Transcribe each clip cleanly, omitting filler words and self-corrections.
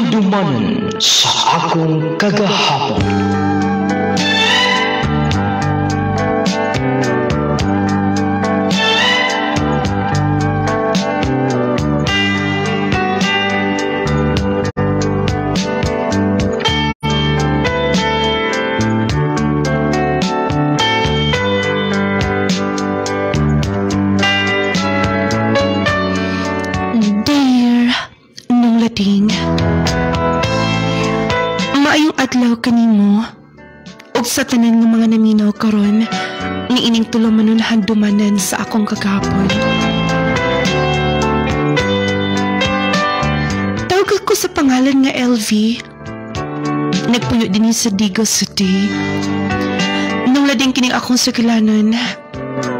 Handumanan sa akong kagahapon. Maayong adlaw kanimo ug sa tanan ng mga naminaw karon ni ining tulo manon handumanan sa akong kagahapon. Tawag ko sa pangalan nga LV. Nagpuyo din sa Digos City. Nung lading kining akong sukilanon,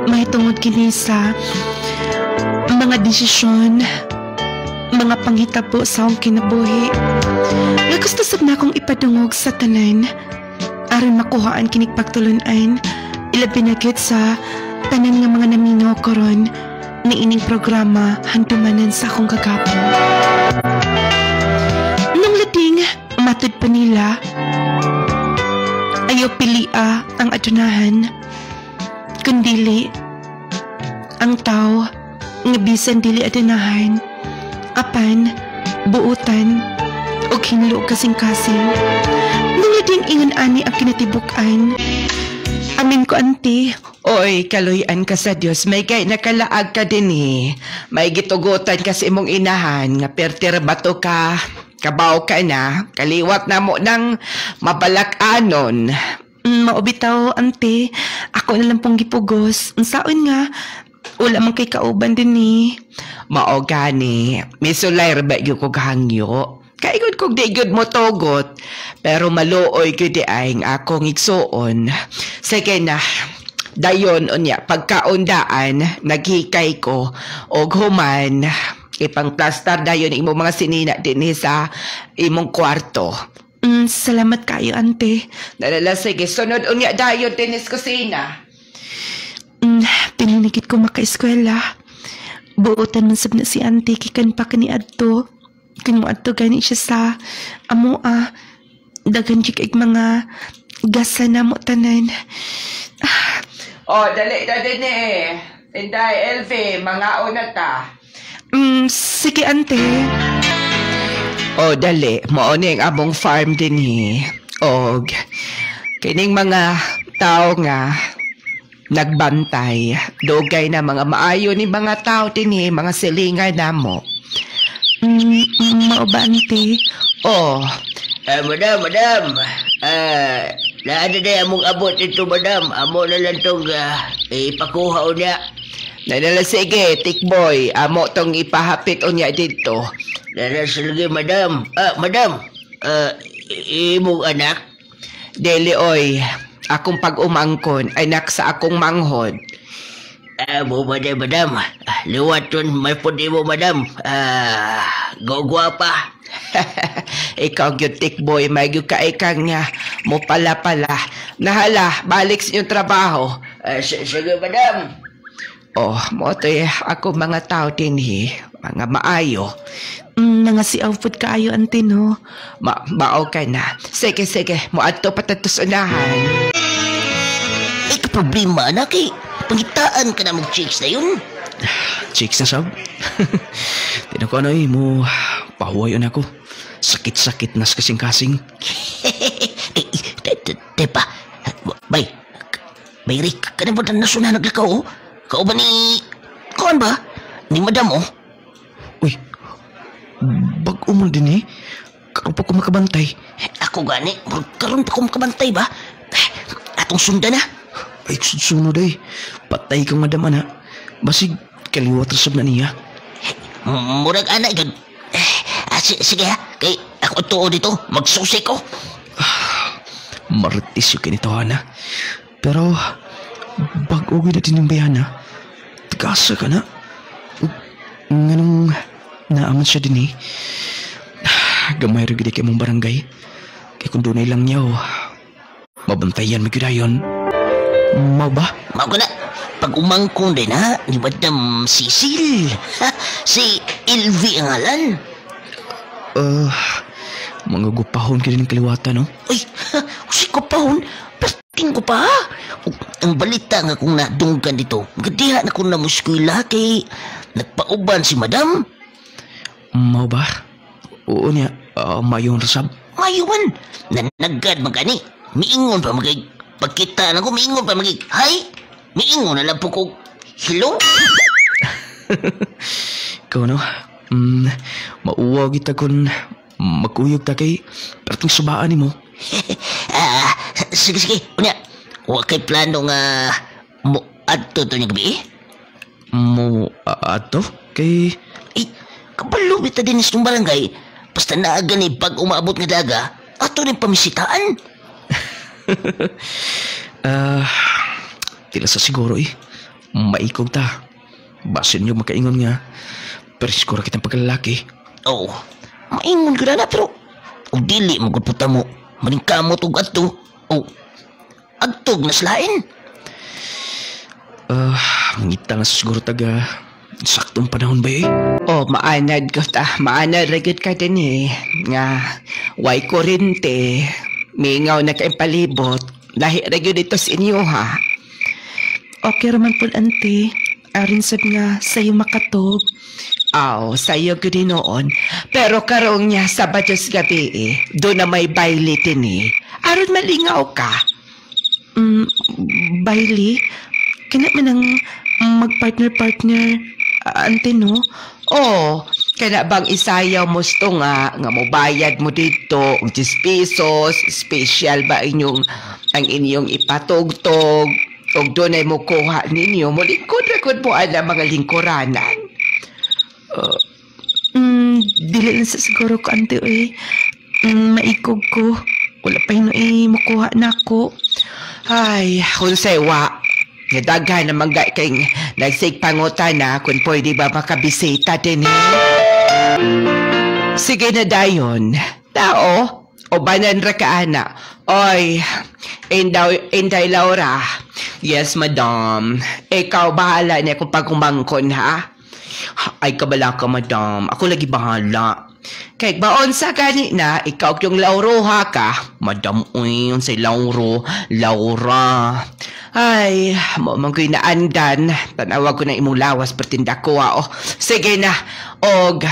mahitungod kini sa mga desisyon, mga panghitabo sa akong kinabuhi. Gusto sab na akong ipadungog sa tanan aron makuhaan kinig pagtulunan ilabi na gid sa tanan nga mga naminaw karon ni ining programa handumanan sa akong kagahapon. Nung lading matud pa nila ayaw pilia ang adunahan kundili ang tao nga bisan dili adunahan apan buutan o hinlo kasing-kasing. Nung lading ingon ani ang kinatibuk-an. Amin ko, auntie. Oy, kaluyan ka sa Dios. May kay nakalaag ka din eh. May gitugutan ka sa imong inahan. Nga pertir bato ka. Kabaw ka na. Kaliwat na mo ng mabalak-anon. Maubitaw, auntie. Ako na lang pong gipugos. Ang saon nga. Wala man kay kauban din eh. Mao gani. Misulay ba yung kughangyo? Kaigod kong digod mo togot, pero maluoy ko di ay akong igsuon. Sige na, dayon unya, pagkaundaan, naghikay ko, o human, ipang plastar dayon imong mga sinina din sa imong kwarto. Salamat kayo, ante. Nalala, sige, sunod unya dayon din sa kusina. Pininigit ko maka-eskwela. Buutan man sab na si ante, kikan pa kani adto. Kung ato gani siya sa amoa, dagan jik mga gasa na mo tanan. Oh, dali na din eh. Tinday, LV, mga una ta. Sige, ante. Oh, dali. Maoning among farm din eh. Og, kining mga tao nga nagbantay. Dugay na mga maayo ni mga tao din eh. Mga silingan na mo. Maubante. Oh, madam. Lahat na among abot ito, madam. Amo na lang itong ipakuha unya. Nadala, sige, tikboy. Amo itong ipahapit unya dito. Nadala, sige, madam. Madam, imong anak? Deli, oy. Akong pag-umangkon, anak sa akong manghod. Mo madam. Liwat yun, may pundi mo, madam. Gwapa. Ikaw yung tikboy, may yung kaikang niya. Mo pala. Nahala, balik sa inyong trabaho. Sige, madam. Oh, mo ito ako mga tao din mga maayo. Mga si output kaayo, ante, no? Mao ka na. Sige, mo ato patatos unahan. Problema, anak eh. Pangitaan ka na mong chicks na yun. Chicks na sab? Tinan ko ano mo, pahuwayon ako. Sakit-sakit nas kasing-kasing. Tepa, bay, Rick, ka na ba na nasunan naglakaw? Kao ba ni, kawan ba? Ni madam oh? Uy, bag-o mo din eh. Karoon pa ko makabantay. Ako gani, karoon pa ko makabantay ba? Atong sundan na. Ay, sunod ay. Patay kang madam, ana. Basig, kaliwat rasab na niya. Murag anak, gag. Sige ha, kay ako tuo dito, magsusi ko. Maritis yung kinito, ana. Pero, bag-uwi na din yung bayana. Tagasa ka na. Nganong naaman siya din eh. Gamay rin gini kay mong barangay. Kaya kung dunay lang niya, mabantayan magyudayon. Mau ba? Mau ka na. Pag umangkong din ha, ni Madam Cecil. Si LV ang ngalan. mga gupahon ka din kaliwata, no? Uy, si ko pa hon. Perting ko pa ha. Ang balita nga kung nadunggan dito. Magadiha na kung namuskwila kay nagpauban si madam. Mau ba? Oo niya, mayong rasab. Mayuman, nanagad magani. Miingon pa magay. Pagkita na ko, miingon pa magay. Hay, miingon na lang po ko. Hello? Ikaw, no? Mauwaw kita kung magkuyog ta kay perting subaan ni mo. Sige. Unya, huwag kay plano nga mo adto to niya gabi eh. Mo, ato? Kay... Eh, kabalo bita din sa barangay. Basta naaga ni pag umabot nga daga, ato rin pamisitaan. Tila sa siguro eh. Maikog ta. Basin nyo makaingon nga. Pero siguro kitang pagkalalaki. Oo, maingon ka na pero o dili magputa mo. Maning kamot og adto. O, agtog na slain. Mangita nga sa siguro taga saktong panahon ba eh? Oh, maanad ko ta. Maanad ragit ka din eh. Nga, way kurente. Mingaw na kayong palibot. Lahi ragit dito sa inyo ha. Okay raman po, ante. Arin sab nga sa'yo makatog. Aw, sa'yo ko din noon. Pero karong niya Sabados gabi eh. Doon na may baile din eh. Aron malingaw ka. Bailey, kana man ang mag-partner-partner, ante, no? Oh, kana bang isayaw mo sto nga mobayad mo dito og 10 pesos, special ba ang inyong ipatugtog og doon ay mo kuha ninyo mo lingkod-lingkod mo ala mga lingkuranan. Dili lang sa siguro ko, ante, eh. Maikog ko. Wala pa yun, makuha na ako. Ay, kung sewa, nadaghan naman kay nagsigpangutan na kung pwede ba makabisita din eh. Sige na dayon. Tao, o banan ra ka ana. Oy, Inday Laura. Yes, madam. Ikaw bahala niya kung pagkumangkon ha. Ay, kabala ka, madam. Ako lagi bahala. Kay baon sa gani na, ikaw yung Lauroha ka. Madam, uy, yun si Laura. Ay, mamangkoy na andan. Tanawag ko na imulawas pertinda ko, oh. Sige na. Og,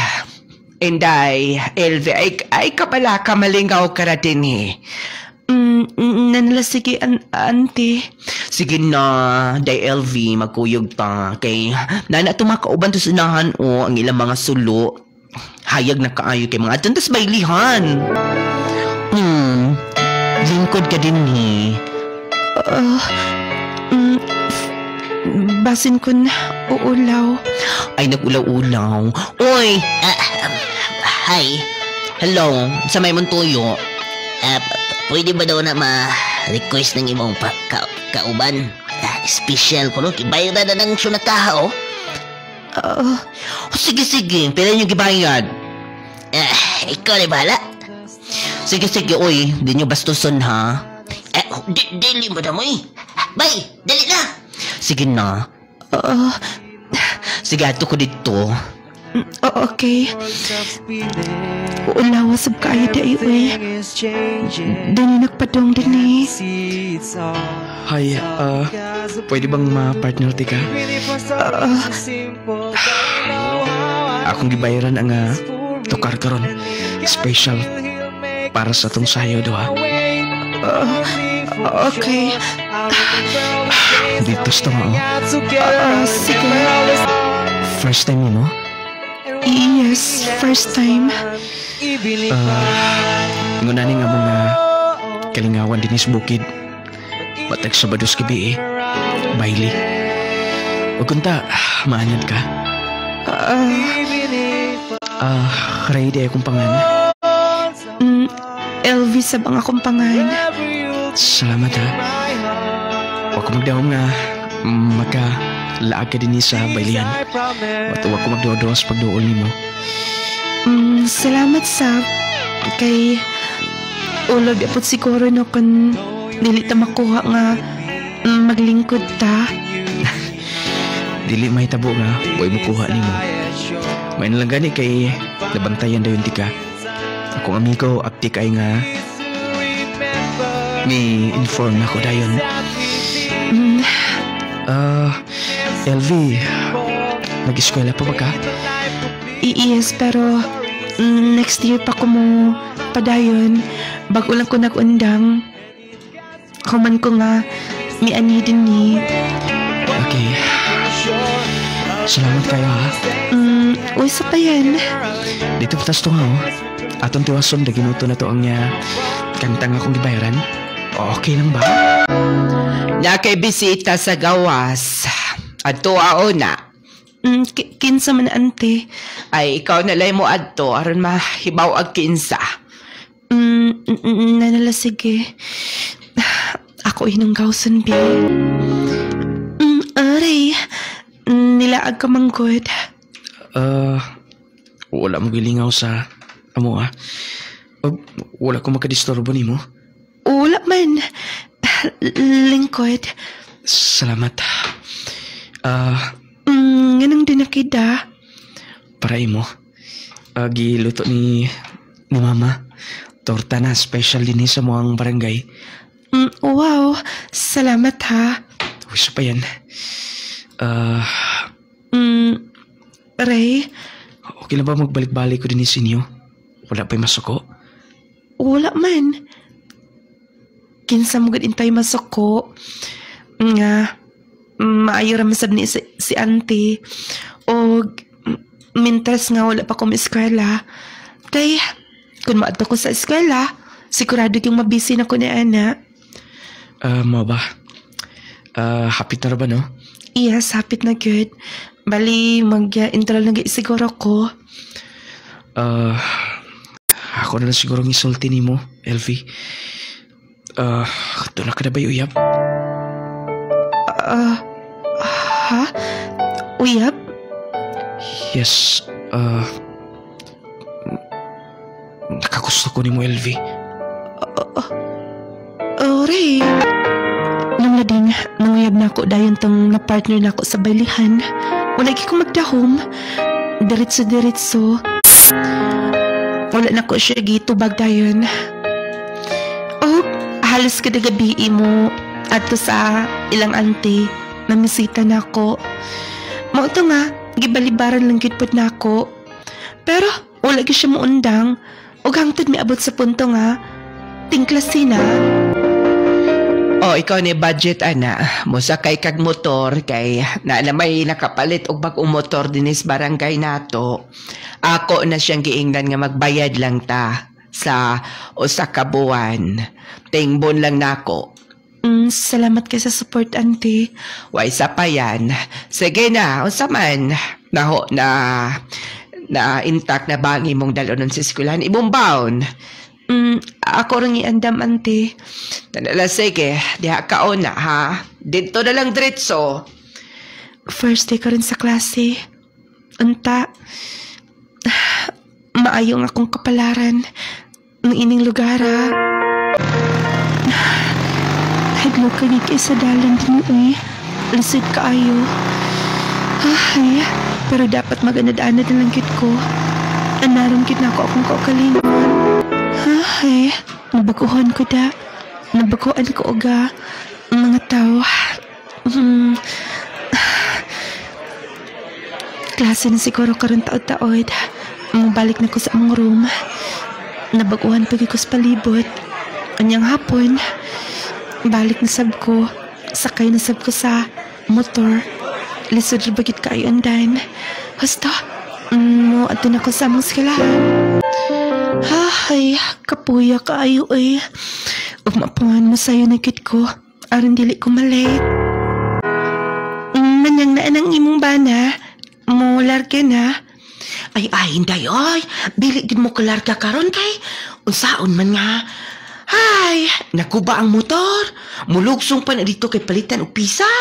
Inday, Elvi, ay kabala ka, malingaw ka na din eh. Nanala, sige, ante. Sige na, Day LV, magkuyog pa. Kay, nana tumakauban to sunahan o ang ilang mga sulo. Hayag na kaayo kay mga atantas baylihan. Lingkod ka din eh. Basin ko na uulaw. Ay, nag-ulaw-ulaw. Uy! Hi. Hello, sa may muntuyo. Pwede ba daw na ma-request ng imong kauban? Special ko, no? Ibayad na ng sunataha, oh. Sige, pila nyo gibayad. Ikaw na bahala. Sige, uy, di nyo bastuson ha. Dili mo na mo eh. Bay, dali na. Sige na. Sige, ato ko dito. Okay. Uulaw sab kayo di eh. Dani nagpadong din eh. Hi, pwede bang ma-partner ti ka? Akong gibayaran ang tukar karon. Special para sa tong sayo do ha. Okay. Dito sa tama, Sige. First time mo, no? Yes, first time. Ngunani nga mga kalingawan din sa bukid. Batag Sabados gabi eh. Bailey. Huwag kunta, maanyad ka. Ready akong pangan. Elvis sab ang akong pangan. Salamat ha. Huwag ko magdawang nga makalaag ka din sa baylihan. At huwag ko magdodo sa pagdool ni mo. Salamat sab. Kay ulog apot siguro no kung dili ta makuha nga maglingkod ta. Dili may tabo nga, huwag mo kuha ni mo. May nalang gani kay nabantayan dayon ti ka. akong amigo aptik ay nga may inform na ko dayon. Mm, LV, nag-eskwela pa ba ka? yes, pero next year pa ko mo padayon. Bago lang ko nag-undang. Human ko nga, may ani din ni. Okay. Salamat kayo ha. Uy, sa pa yan. Dito patas to nga oh. Atong tiwason na ginuto na to ang kantang akong gibayaran. Okay lang ba? Nakay bisita sa gawas. Adto na. Kinsa man ante. Ay, ikaw nalay mo adto aron mahibaw ag kinsa. Nanala sige. Ako inong gawson bi. Aray. Nilaag ka manggod. Wala mo gilingaw sa amo ah. Wala ko makadisturbo ni mo. Wala man. Lingkod. Salamat. Ganang din nakida. Para imo. Giluto ni mama. Torta na special din sa muang barangay. Wow. Salamat ha. Wiso pa yan. Ray? Okay lang ba magbalik-balik ko din sa inyo? Wala pa'y masuko? Wala man. Kinsa mo gadin tayo masuko. Nga, maayo raman sab ni si auntie. O, mintres nga wala pa ko eskwela. Kay, kung maadto ko sa eskwela, sigurado yung mabisi na ko ni Ana. Mo ba? Hapit na ba no? Yes, hapit na good. Bali, mag-intral na siguro ko. Ako na lang siguro ng isulti ni mo, LV. Ito na ka na ba uyab? Ha? Uyab? Yes, nakagusto ko ni mo, LV. Ray. Nung lading, nanguyab na ako dayon tong na-partner na ako sa bailihan. Wala ko magdahom. Diretso-diretso. Wala na ko siya gitubag dayon. Oh, halos kada gabi mo ato sa ilang auntie na misita na ako. Mauto nga, gibalibaran lang gitpot na ako. Pero, wala ko siya muundang. O hangtod may abot sa punto nga, tingklasi na. Ikaw ni budget ana. Musakay kag motor kay may nakapalit og bag-ong motor dinis barangay nato. Ako na siyang giingnan nga magbayad lang ta sa usa ka buwan. Tingbon lang nako. Salamat kay sa support, auntie. Way sa pa yan. Sige na, unsa man. Na intact na ba ang imong dalonon sa eskwelahan? Imong baon. Ako rin iandam, auntie. Sige, diha ka na ha. Dito na lang diretso. First day ko rin sa klase. Unta, maayong akong kapalaran ng ining lugar ha. Hadlo ka ni kay sa dalan din eh. Lisod kaayo. Ay, pero dapat maganad-anad na lang kit ko. Anaron kit na ako akong kaukalingon. Ay, nabaguhan ko da. Nabaguhan ko oga. Mga tao. Klase na siguro karon taod-taod. Mabalik na ko sa among room. Nabaguhan pagi ko sa palibot. Anyang hapon, balik na sab ko. Sakay na sab ko sa motor. Lisod rin bagit kayo andan. Basta, ato na ko sa among skalahan. Ay, kapuya kaayo eh. Umapangan mo sa'yo na kit ko. Aron dili ko malate. Nanyang na anang imong bana. Mular ka na. Ay, hinday, ay. Bili din mo kalarga karon kay. Unsaon man nga. Ay, nakuba ang motor. Mulugsong pa na dito kay palitan o pisa.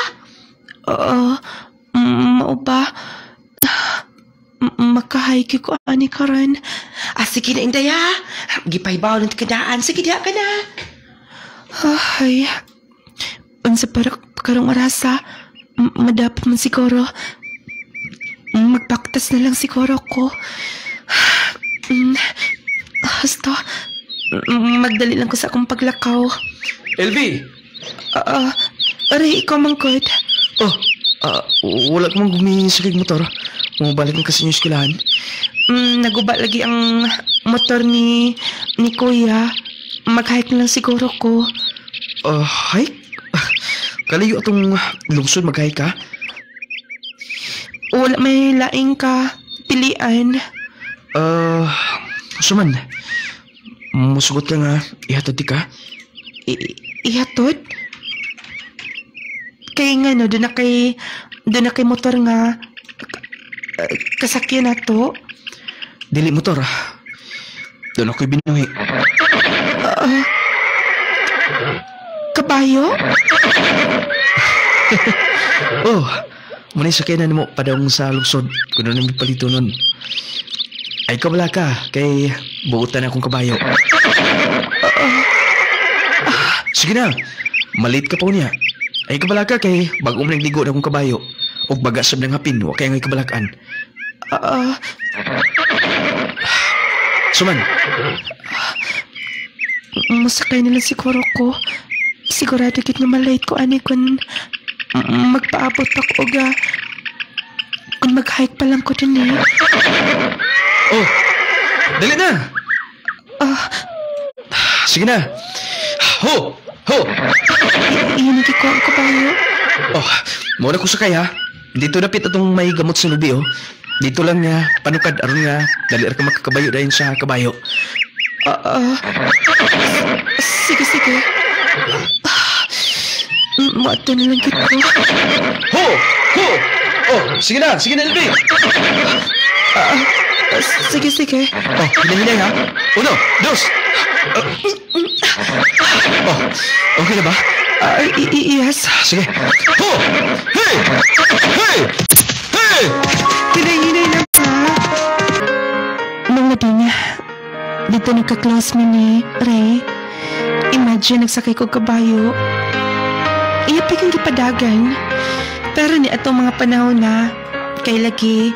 Mao ba? Makahayki ko ani karon. Sige na, Inday, ha. Gipaybaw ng kadaan. Sige, diha ka na. Ay, unsa para karong orasa, madapot man siguro. Magpaktas na lang siguro ko. Basta, magdali lang ko sa akong paglakaw. LV! Ray, ikaw mangkod. Oh, wala ko mang gumisakig motor. Bumabalik mo kasi yung eskwelahan. Naguba lagi ang motor ni Kuya. Mag-hike lang siguro ko. Hike? Kalayo atong lungsod mag-hike ka? Wala may laing ka. Pilian. Suman. Musugot ka nga. Ihatod di ka? Ihatod? Kaya nga no, doon na kay motor nga. Kasakyan na to. Dili motor. Doon ako'y binuhi. Kabayo? Muna'y sakyanan mo padang sa lungsod kung ano nang palito nun. Ay kabala ka, kay buutan akong kabayo. Sige na, malit ka pa niya. Ay kabala ka, kay bago mo nang ligo na akong kabayo. O bagasab ng hapin, wa kaya nga'y kabalakan. Suman. Musakay na lang siguro ko. Sigurado git na malate ko ani kung magpaabot ako ga. Kung mag-hike pa lang ko din eh. Oh, dali na. Sige na. Ho! Iyan ko ang kabayo. Muna ko sakay ha. Dito napit atong may gamot sa lubi oh. Dito lang nga panukad aron nga dali ka makakabayo dayon sa kabayo. Sige. Mato na lang kita. Ho! Sige na, LB. Sige. Hinay ha. 1, 2. Okay na ba? Yes. Sige. Ho! Hey! Hinay lang ha. Nung natin, dito nagka-close mo ni Ray. Imagine, nagsakay ko kabayo. Iyapig ang gipadagan. Pero ni atong mga panahon na, kay lagi,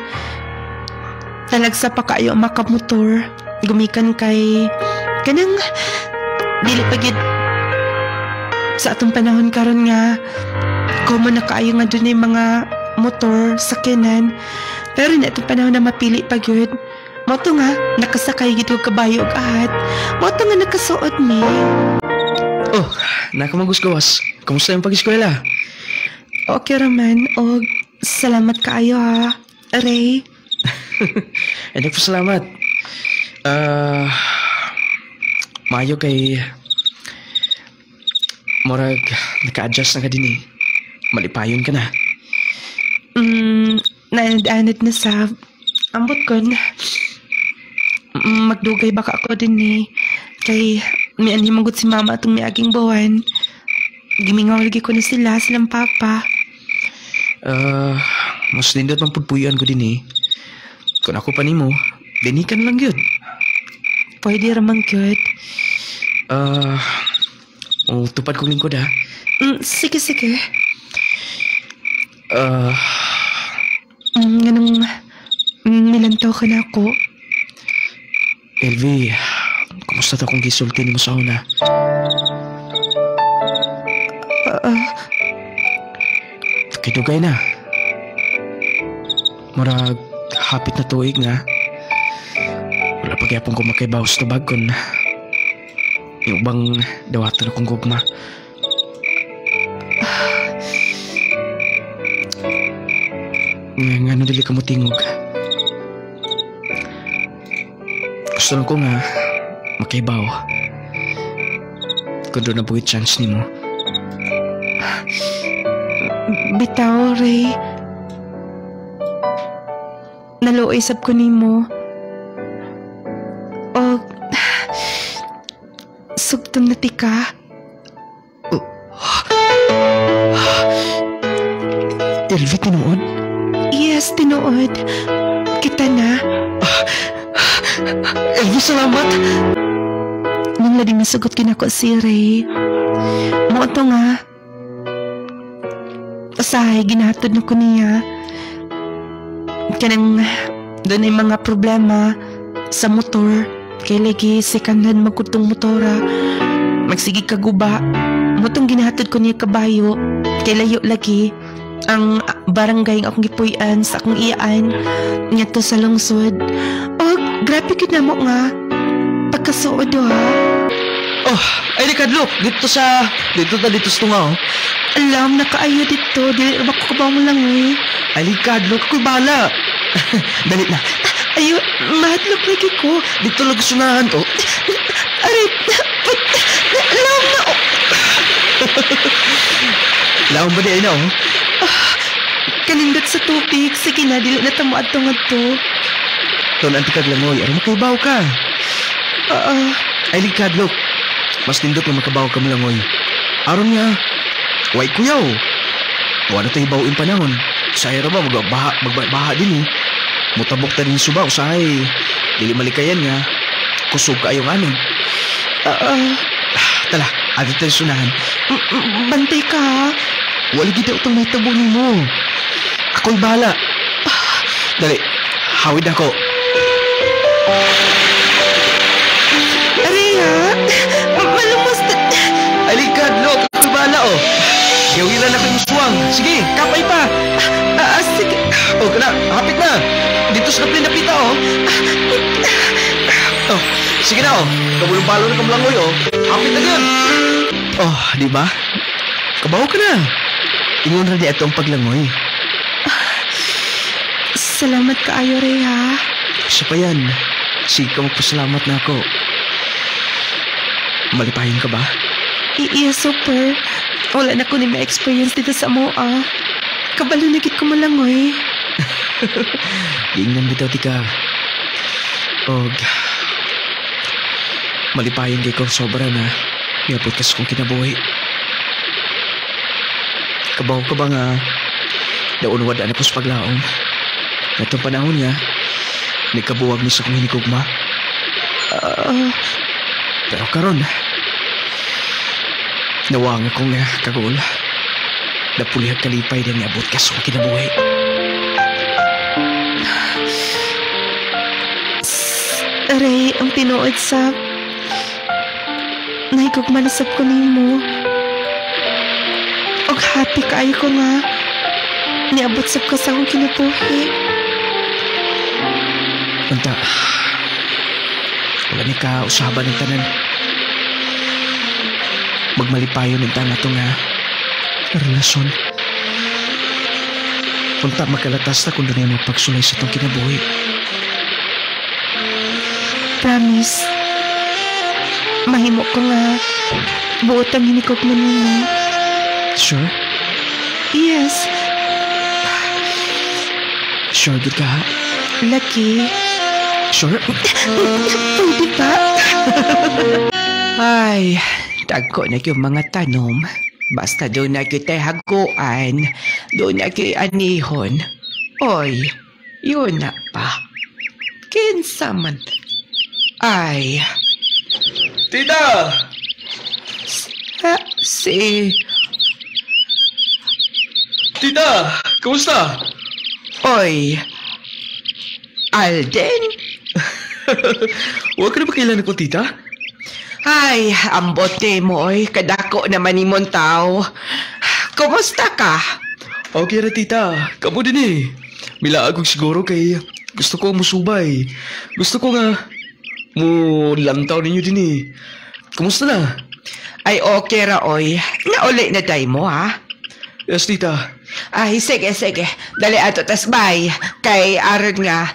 talagsa pa kayo makamotor. Gumikan kay, kanang, dili pagid sa atong panahon karon nga, common na kaayo nga doon yung mga motor, sakinan. Pero ni atong panahon na mapili pa yun. Moto nga, nakasakay gito kabayo og ahat. Moto nga nakasuot ni. Nakamagusgawas. Kamusta yung pag-eskwela? Okay raman, og salamat kaayo ha, Ray. Nagpasalamat. Maayo kay Morag, naka-adjust na ka din eh. Malipayon ka na. Naanad na sa ambot ko na. Magdugay baka ako din eh. Kay may animagot si mama atong miaging bawan. Gimingaw lagi ko na silang papa. Mas lindot mang pudpuyuan ko din eh. Kung ako pa nimo, dinikan lang yun. Pwede ramang good. Tupad kong lingkod ha. Sige. Ganong nilantaw ka na ako. LV, kumusta ta kung gisulti ni mo sa una? Kidugay na. Murag, hapit na tuig nga. Wala pagyapong ko makaibawas na bagon. Yung bang dawatan akong gugma. Nga no dili ka mo tingog. Gusto lang ko nga makaibaw. Kung doon na buhay chance ni mo. Bitaw, Ray. Naluoy-sab ko nimo. O sugtong na tika. LV, tinuod? Yes, tinuod. Kita na. LV, salamat! Nung lading nasugot kinako si Ray. Mo to nga. Usahay, ginatod na ko niya. Kanang doon ay mga problema sa motor. Kay lagi sekandan magkutong motora. Magsigig kaguba. Motong ginahatod ko niya kabayo. Kay layo lagi. Ang barangay nga akong gipuy-an sa akong iyaan. Nga to sa lungsod. Oh, grabe ka na mo nga. Pagkasuod ha. Oh, ay di kadlok. Dito sa tunga oh. Alam, nakaayo dito. Dili ba ko kabaw mo lang eh. Ay di kadlok. Ako'y bala. Dali na. Ayo, mahadlok lagi ko. Dito lang sunahan oh. Aray, alam na oh. Laon ba di ay na oh? Kanindot sa tubig. Sige na, dili na tamo atong adto. Ton anti kaglangoy. Ano makubaw ka? Ay di kadlok. Mas nindot na makabaw ka mo langoy. Aron nga. Way kuyaw. Wala tayo bawin panahon. Sayra ba magbaha din eh. Mutabok ta rin suba usahay. Dili malikayan nga. Kusog ka ayong anon. Tala, ato tayo sunahan. Bantay ka ha. Wala kita utang may tabunin mo. Ako'y bahala. Dali, hawid ako. Aray ha. Malumos na. Alikad, look. Ako'y bahala oh. Gawilan ako yung suwang. Sige, kapay pa. Sige. Oh, kana, hapit na. Dito sa kapli na pita oh. Oh, sige na oh. Kabulong-balo na kamlangoy oh. Hapit na yun. Oh, di ba? Kabaw ka na. Ingon ra di atong paglangoy. Salamat kaayo Ray ha. Siya pa yan. Sige ka magpasalamat na ako. Malipahin ka ba? Iya, super. Wala na ko ni may experience dito sa MOA. Kabalo na gid ko malangoy. Giingnan bitaw ti ka. Og malipahin kay ko sobra na. Iabot ka sa kong kinabuhi. Kabaw ka ba nga naunwad na po sa paglaom? Natong panahon niya, may kabuwag ni sa kong hinikugma. Pero karon, nawang akong kagul. Napulihag kalipay na niabot ka sa kong kinabuhi. Ray, ang tinuod sa nahigugmalasap ko nimo. Og happy kaayo ko nga niabot sab ka sa akong kinabuhi. Punta, wala ni ka usaban ng tanan. Magmalipayon ng tanan ito nga relasyon. Punta, magkalatas na kung doon ay magpagsulay sa itong kinabuhi. Promise. Mahimo ko nga buot ang hinikog mo nimo. Sure? Yes. Sure good ka ha? Lucky. Sure? Pwede ba? Ay, dagko na yung mga tanom. Basta doon na kita haguan, doon na kita anihon. Oy, yun na pa. Kinsa man. Ay. Tita! Si... Tita! Kamusta? Oy. Alden? Huwag ka na ba kailan ko, tita? Ay, ang bote mo, oy. Kadako naman ni Montaw. Kumusta ka? Okay na, tita. Kamu din eh. Milaag kong siguro kay gusto ko musubay. Gusto ko nga lantaw ninyo din eh. Kumusta na? Ay, okay ra, oy. Nauli na day mo, ha? Yes, tita. Ay, sige. Dali ato, tas bye. Kay aron nga,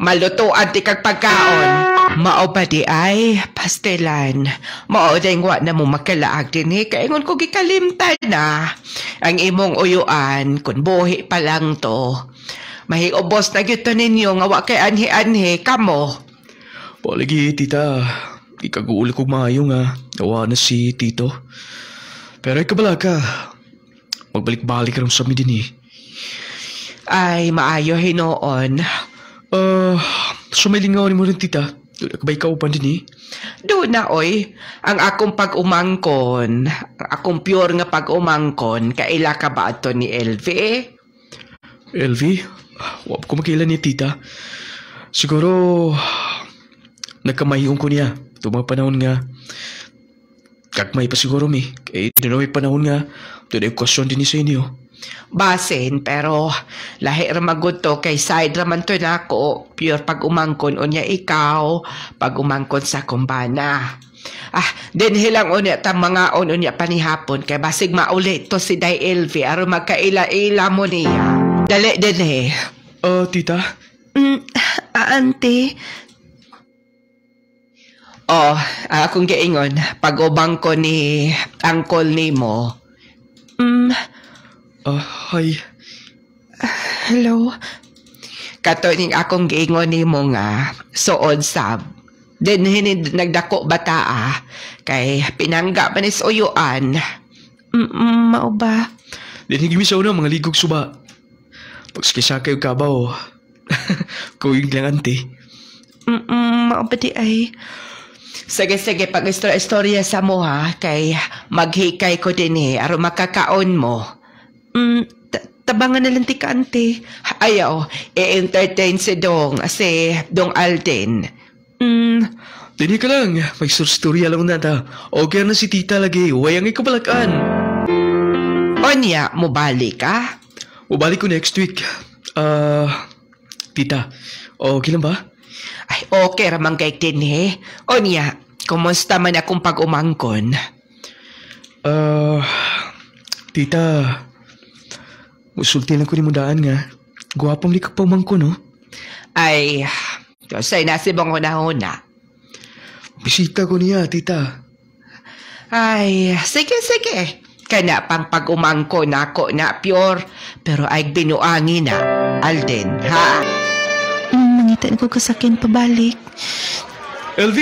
malutuan ti kag pagkaon. Mao ba di ay, pastelan. Mao ding wa na mo makalaag din eh. Kaingon ko gikalimtan na. Ang imong uyuan, kun buhi pa lang to. Mahiubos na gito ninyo nga wa kay anhi-anhi, kamo. Palagi, tita. Ikaguuli kong maayo nga. Nawa na si tito. Pero ikabala ka. Magbalik-balik ka rin sa amin din eh. Ay, maayo hinoon. Sumaylingaw ni mo rin, tita. Doon akabay ka upan din eh. Doon na, oy. Ang akong pag-umangkon, akong pure nga pag-umangkon, kaila ka ba ito ni LV? LV? Wap ko makailan ni tita. Siguro, nagkamayong ko niya. Ito mga panahon nga. Kagmay pa siguro mi. Kaya ito na may panahon nga. Ito na yung kwasyon din sa inyo. Basin, pero lahi ramagod to kay side raman to nako. Pure pag umangkon unya ikaw, pag umangkon sa kumbana. Din hilang unya ta mga unya panihapon kay basig maulit to si Day Elvi aron magkaila-ila mo niya. Dali din eh. Tita? Ante, Akong giingon, pag-ubang ko ni Uncle Nemo. Hi. hello. Kato ning akong giingon nimo nga, suod sab. Din hinid nagdako bata kay pinangga pa ni uyuan. Mao ba? Din higimisaw na mga ligog suba. Pagskisa kayo kabaw. Kuwing lang ante. Mao ba di ay? Sige, pag-istorya sa mo ha, kay maghikay ko din aron makakaon mo. Tabangan na lang ti ka, ante. Ayaw, i-entertain si Dong Alden. Dini ka lang. May storya lang na ta. Okay na si tita lagi. Wayang ikabalakan. Onya, mo balik ka? Ubalik ko next week. Tita. Okay lang ba? Ay, okay ramang kay din Onya, kumusta man akong pag-umangkon? Tita. Musulti lang ko ni mudaan nga. Guwapong likap pa umangko, no? Ay, say nasibong una-una. Bisita ko niya, tita. Ay, sige. Kana pang pag-umangko na ako na pure, pero ay binuangi na, Alden, ha? Mangitan ko kasakin pabalik. LV!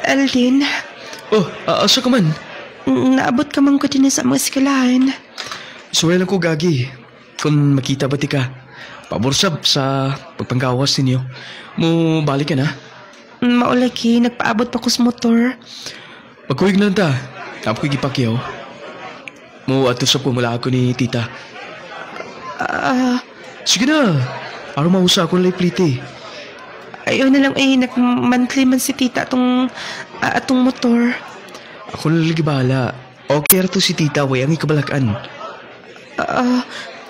Alden, Asa ka man? naabot ka man ko din sa mga eskwelahan. Suway lang ko gagi. Kung makita ba ti ka, paborsab sa pagpanggawas ninyo. Mo balik ka na? Maulaki, nagpaabot pa ko sa motor. Magkuhig na lang ta. Tapos ko gipakyaw. Mo atusap ko mula ako ni tita. Sige na. Araw mausa ako na plite. Ayaw na lang nag-monthly man si tita atong motor. Ako na lagi bahala. Okay ra to si tita, way ang ikabalakan.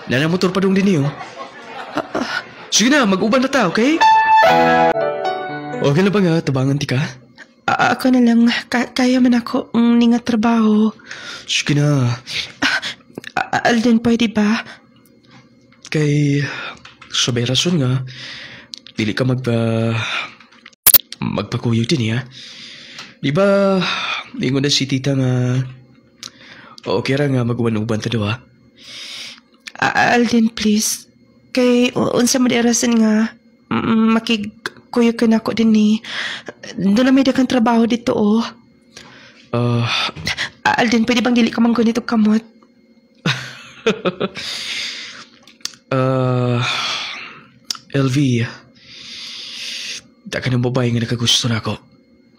Nanamotor pa dong din niyo. Sige na, mag-uban na ta, okay? Okay na ba nga, tabangan ti ka? Ako na lang, kaya man ako ninga trabaho. Sige na. Alden, pwede ba? Kay, sabay rason nga, dili ka magpakuyog din, ha? Di ba, ingon na si tita nga, okay ra nga mag-uban-uban ta daw, ha? Alden, please. Kay, unsa mo di arasan nga, makikuyog ka na ako din ni. Doon na may dakang trabaho dito, Alden, pwede bang dili ka mang ganito kamot? LV, da ka ng babae nga nakagusto na ako.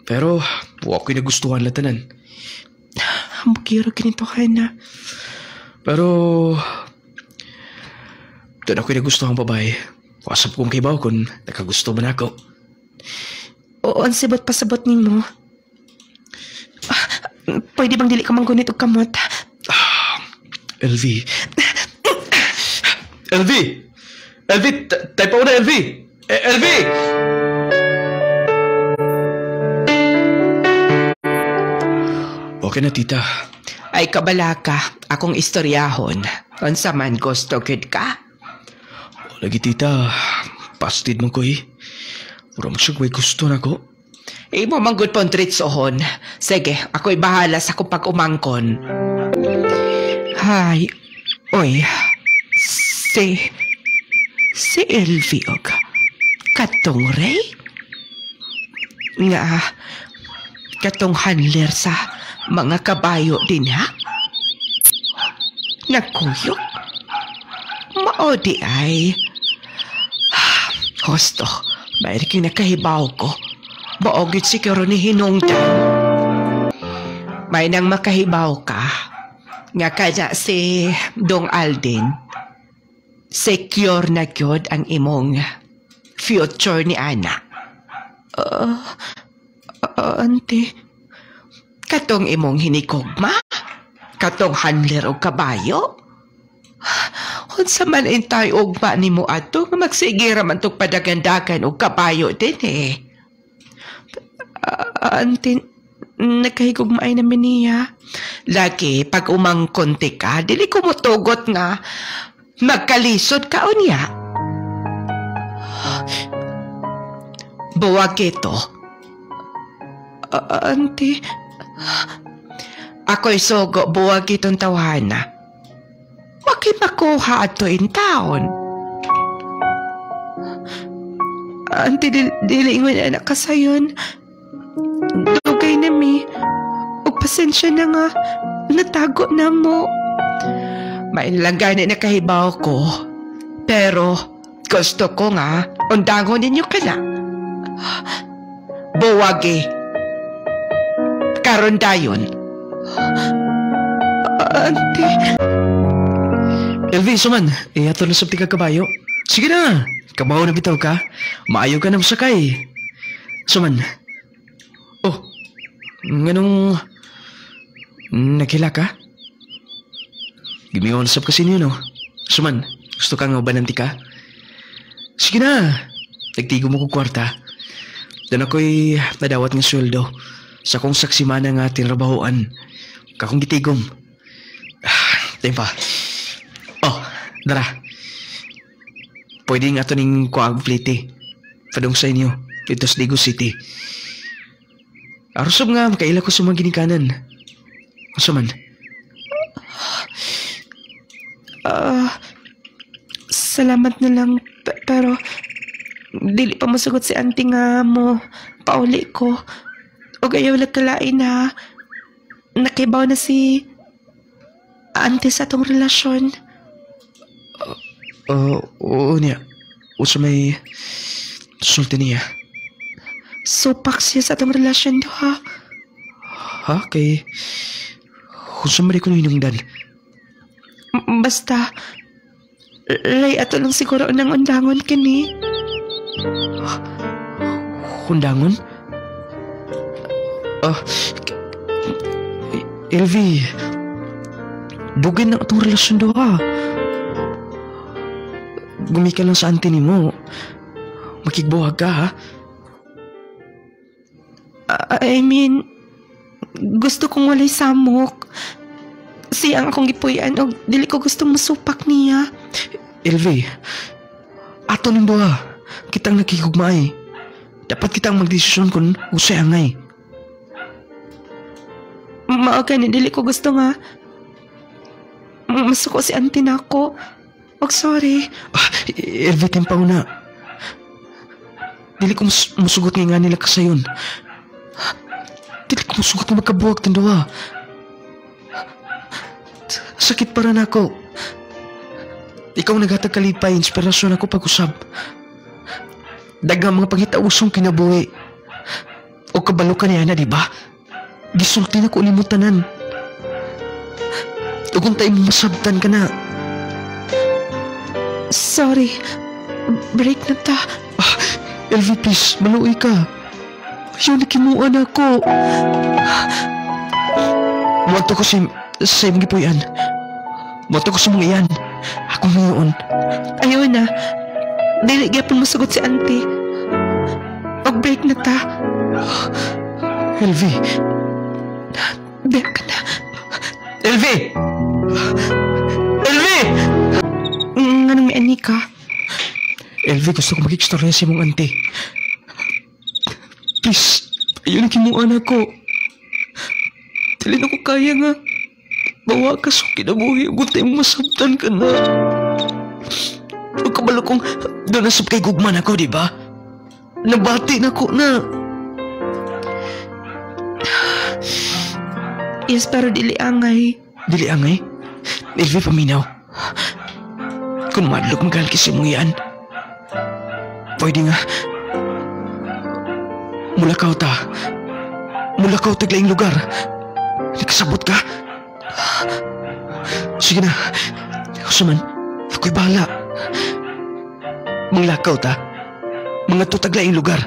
Pero, huwag ko'y nagustuhan latanan. Hambukiro ganito ka na. Pero, doon ako'y nagustuhan babae. Wasap kong kibaw kung nakagusto man ako. Oo, sibot pasabot ni mo. Pwede bang dili ka mang ganito kamot? LV. LV! LV! Tayo pa una, LV! LV! Okay na, tita. Ay kabalaka, akong istoryahon. Unsa man gusto gid ka? Lagi, tita. Pastid mo ko, Puro mo siya may gusto na ko. Imo manggod pong tritsohon. Sige, ako'y bahala sa kung pag-umangkon. Hay, oy, si Elvi og katong Ray? Nga, katong handler sa mga kabayo din, ha? Nagkuyok? Maodi ay. Hosto, mayroon yung nakahibaw ko. Baogit siguro ni Hinungdan. May nang makahibaw ka. Nga kaya si Dong Alden. Secure na gyud ang imong future ni Ana. Ante. Katong imong hinikugma? Katong handler og kabayo? Unsa man intay ugma nimo ato nga magsigira man tong padagandagan og kabayo din eh. Ante, nagkahigugmaay namin niya. Lagi pag umangkonti ka, dili ko mutugot nga magkalisod ka unya. Buwag ito. Ante, Ako'y sugo buwag itong tawhana. Waki makuha ato in taon. Ante, dili ingon anak ka sayon. Dugay na mi. O pasensya na nga. Natago na mo. Mainlanggani na kahibaw ko. Pero gusto ko nga, undangon ninyo ka na. Buwagi. Karon dayon. Ante. Elvi, suman, ato na sabti ka kabayo. Sige na, kabaho na bitaw ka. Maayo ka na masakay. Suman. Oh, nganong nakila ka? Gimiwan sab kasi niyo, no? Suman, gusto ka nga bananti ka? Sige na, nagtigo mo ko kwarta. Dan ako'y nadawat ng sweldo sa kong saksimana nga tinrabahoan. Kakong gitigom. Tayo pa. Oh, dara. Pwede nga ito ning kuang plite. Padong sa inyo, dito sa Digo City. Arusob nga, makaila ko sa mga ginikanan. Asa man? Salamat na lang. Pero, dili pa masagot si auntie nga mo. Pauli ko. O ayaw nagkalain na nakibaw na si auntie sa atong relasyon. Oo niya. O sa may sulti niya. Supak siya sa atong relasyon do ha. Ha? Kay... Kung saan ko hinungdan? Basta, lay ato lang siguro ng undangon kini. Hundangon? Elvi, dugin na itong relasyon do ha. Gumika lang sa auntie ni mo. Makigbuhag ka ha. I mean, gusto kong walay samok. Siya ang akong gipuyan o dili ko gustong masupak niya. Elvi, ato ning duha. Kitang nakikugmaay. Dapat kitang magdesisyon kung usay angay. Maaga ni dili ko gusto nga masuko si auntie na ako. Og sorry. Elvi, tempaw na. Dili ko musugot nga nila kasayon. Dili ko musugot na magkabuwag ng duha. Sakit para na ako. Ikaw naghatag kalipay, inspirasyon ako pag-usab. Dagang mga pangitausong kinabuhi. O kabalo ka niya na, di ba? Gisulti na ko ulimutanan. Tugon tayo masabtan ka na. Sorry. Break na ta. Elvi, please, maluoy ka. Ayaw nakimuan ako. Muwato ko sa imong gipuyan. Muwato ko sa mga iyan. Ako ngayon. Ayaw na. Dili gyapon masugot si auntie. Og break na ta. Elvi. Break ka na. Elvi! Elvi! Nganong may ani ka? Elvi, gusto ko makikistorya sa imong auntie. Please, ayaw nakimuan ako. Dili na ko kaya nga. Bawa ka sa kinabuhi. Huwag tayo masabtan ka na. Huwag kabalo kong doon nasab kay gugman ako, di ba? Nabati na ko na. Yes, pero dili angay. Dili angay? Elvi, paminaw. Kung madlok magalkis mo yan, pwede nga. Mulakaw ta. Mulakaw taglaing lugar. Nakasabot ka? Sige na. Usaman, ako'y bahala. Manglakaw ta. Mga tutaglaing lugar.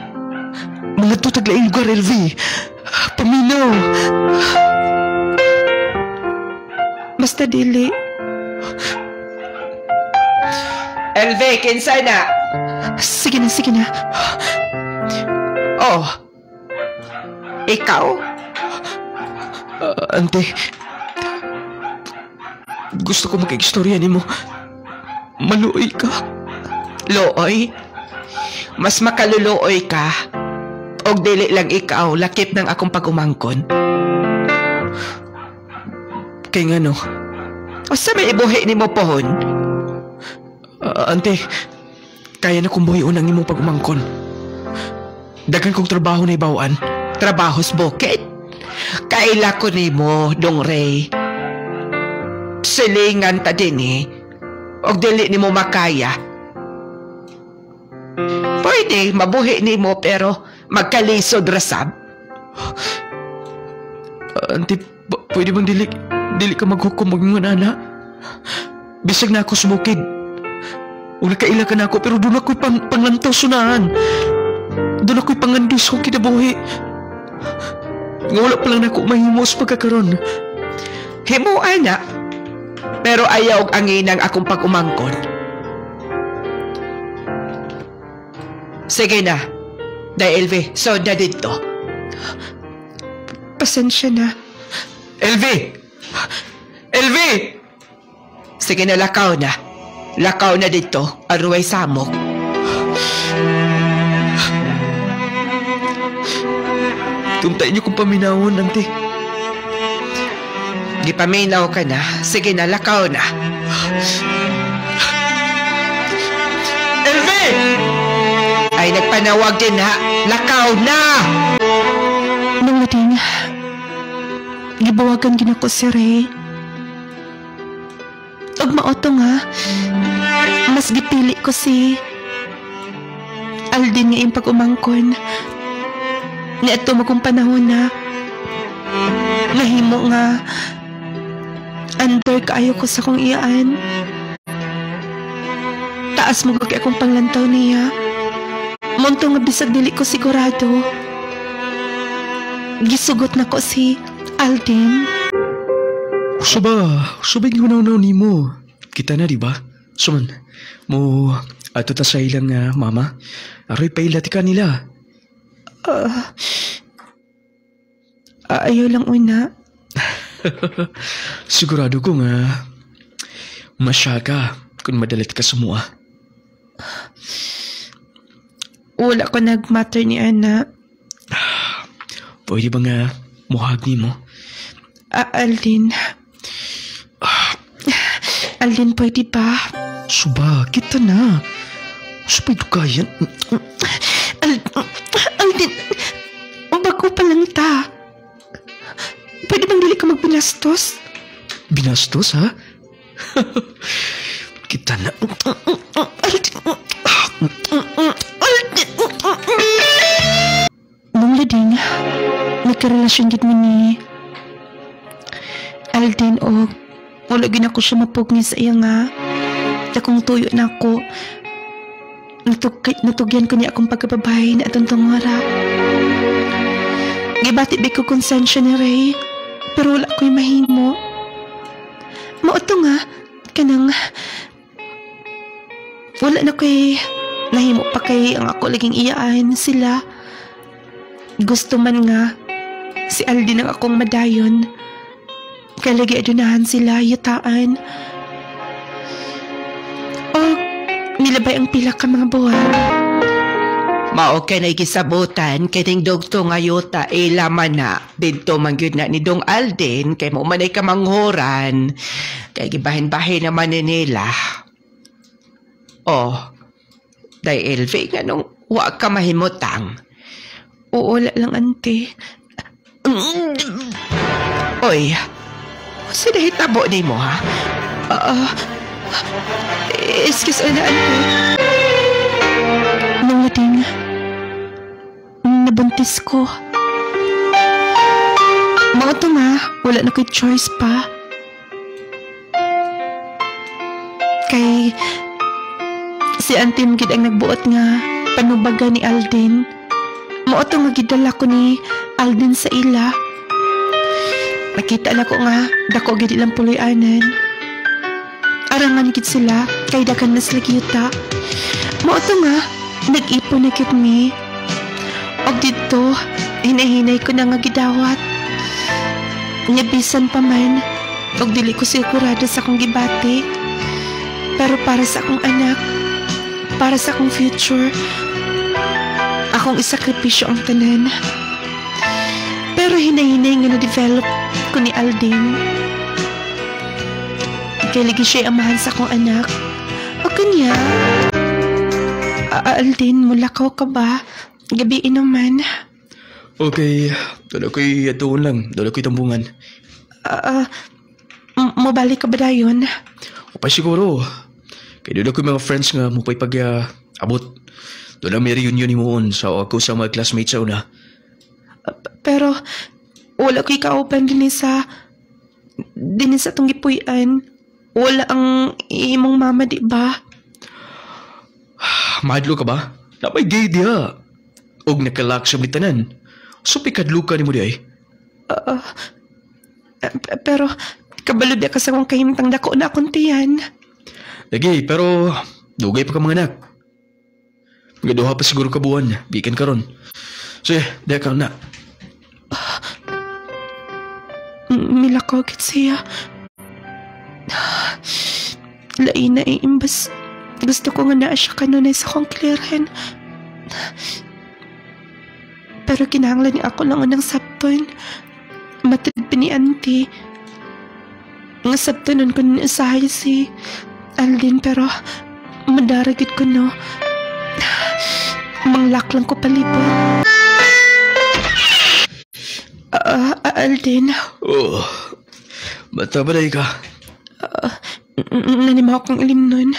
Mga tutag laing lugar, LV. Paminaw. Basta dili. LV, kinsa na? Sige na. Oh. Ikaw? Ante, gusto ko mag-istorya ni mo. Maluoy ka. Looy? Mas makaluluoy ka. Og dili lang ikaw, lakip ng akong pag-umangkon. Kay nga no. O sa may ibuhi ni mo pohon? Ante, kaya na kong buhiun ang imong pag-umangkon. Dagan kong trabaho na ibawaan. Trabahos bukid? Kaila ko ni mo, Dong Ray. Silingan ta din eh. Og dili ni mo makaya. Pwede, mabuhi ni mo pero magkalisod rasab. Ante, pwede bang dili ka maghukom mag anak? Bisag na ako sumukid. Ula kaila ka na ako pero doon ako'y panglantaw sunahan. Doon ako'y pangandus kong kinabuhi. Nga wala pa lang na ako mahimos pagkakaroon. Himo ana. Pero ayaw og anginang akong pag-umangkon. Sige na. Day LV, so na dito. Pasensya na. LV! LV! Sige na, lakaw na. Lakaw na dito, aruay samok. Tuntay niyo kong paminawon, ante. Di paminaw ka na. Sige na, lakaw na. LV! Ay, nagpanawag din ha. Lakaw na! Nung nating, gibawagan ginako si Ray. Og maoto nga, mas gipili ko si Aldin nga yung pag-umangkon. Ni ato mo kong panahon na nahimo nga under kaayo ko sa kong iyaan. Taas mo kay akong panglantaw niya. Monto nga bisag dili ko sigurado. Gisugot na ko si Aldin. Subay gihunaw-naw ni mo. Kita na, di ba? Suman, mo ato ta sa ilang mama. Aroy pailati ka nila. Ayaw lang una. Sigurado ko nga masya ka kung madalit ka sumua. Wala ko nag-matter ni Ana. Pwede ba nga muhag ni mo? Aldin. Aldin, pwede ba? Suba, kita na. Subay dukayan. Aldin, bago pa lang ta. Pwede bang dili ka magbinastos? Binastos, ha? Kita na. Nung lading, nagkarelasyon gid mo ni Aldin o wala gina ko siya mapugni sa iya nga. Dakong tuyo na ako. Natugyan ko niya akong pagkababahay na atong tungwara. Gibati ba ko konsensya ni Ray, pero wala ko'y mahimo. Mauto nga, kanang wala na ko'y nahimo pa kay ang ako laging iyaan sila. Gusto man nga si Aldin ang akong madayon. Kaya lagi adunahan sila, yutaan. O nilabay ang pila ka mga buwan. Mao kay na gisabutan kining dugto nga yuta ilaman na didto man gyud na ni Dong Aldin kay mo manay ka manghuran kay gibahin-bahin naman ni nila. Oh, day LV nga nung wa ka mahimutang. Oo, wala lang, ante. Oy, sino hitabo ni mo, ha? Excuse na, ante. Nung nating nabuntis ko. Mga to nga, wala na ko'y choice pa. Kay si Auntie Mgid ang nagbuot nga panubaga ni Aldin. Mao to nga gidala ko ni Alden sa ila. Nakita na ko nga dako gid ilang puloy-anan. Arangan gid sila kay dakan na sila kita. Mao to nga nag-ipon na gid mi. Og dito hinahinay ko na nga gidawat. Nya bisan pa man og dili ko sigurado sa akong gibati. Pero para sa akong anak, para sa akong future, akong isakripisyo ang tanan. Pero hinahinay nga na-develop ko ni Alden. Kay lagi siya amahan sa akong anak. O kanya, Alden, mulakaw ka ba? Gabi naman. Okay, dala ko'y atuon lang. Dala ko'y tambungan. Mabalik ka ba dayon? O pa siguro. Kaya dala ko'y mga friends nga mo pa'y pag-abot. Doon may reunion ni moon sa ako sa mga classmates sa una. Pero wala ko'y kauban din sa tong gipuy-an. Wala ang imong mama, di ba? Mahadlo ka ba? Napay gay diha. Og nakalak sa tanan. So pikadlo ka ni mo di ay? Pero kabalo di ka sa kong kahimtang dako na akong tiyan. Lagi, pero dugay pa ka mga anak. Gaduha pa siguro ka buwan. Bikin ka ron. Sige, di ka na. Milakaw kit siya. Lain na imbas. Gusto ko nga na siya kanunay sa kong clearhen. Pero kinahanglan niya ako lang unang sabton. Matid pa ni auntie. Nga sabtonon ko niusahay si Alden, pero madaragit ko no. Manglak lang ko palibot. Alden. Oh, bata ba ka? Nanimaw kong ilim nun.